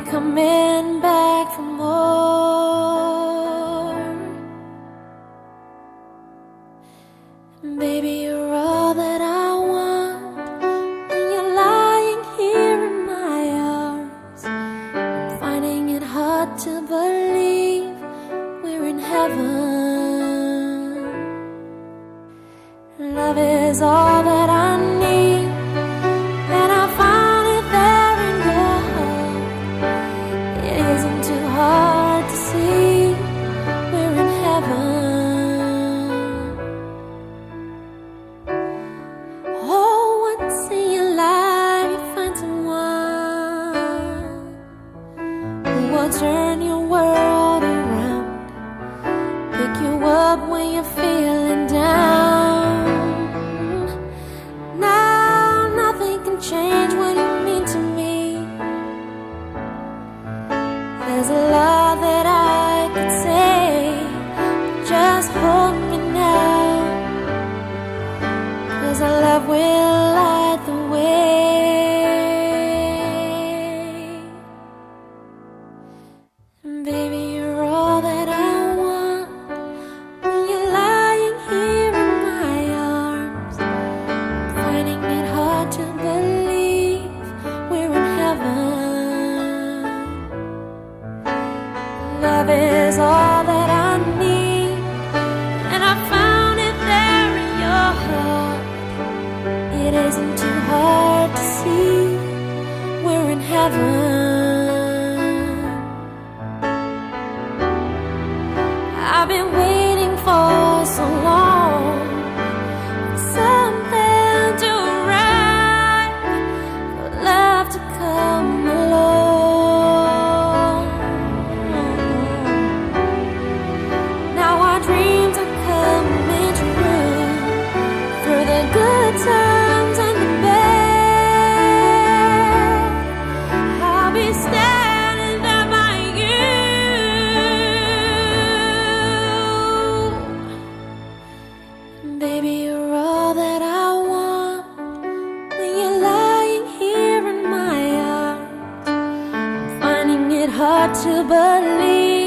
coming back for more. Baby, you're all that I want when you're lying here in my arms. I'm finding it hard to believe we're in heaven. Love is all that I need, and I found it there in your heart. It isn't too hard to see we're in heaven. Oh, once in your life you find someone who will turn your world around, pick you up when you're feeling down. Change what you mean to me. There's a lot that I could say, just hold me now, 'cause our love will light the way. Baby, you're all that I want when you're lying here in my arms. I'm finding it hard to believe we're in heaven. Love is all that I need, and I found it there in your heart. It isn't too hard to see we're in heaven. I've been waiting for so long, something to arrive, for love to come along. Now our dreams are coming true, through the good times and the bad. I'll be standing there by you. Baby, you're all that I want when you're lying here in my arms. I'm finding it hard to believe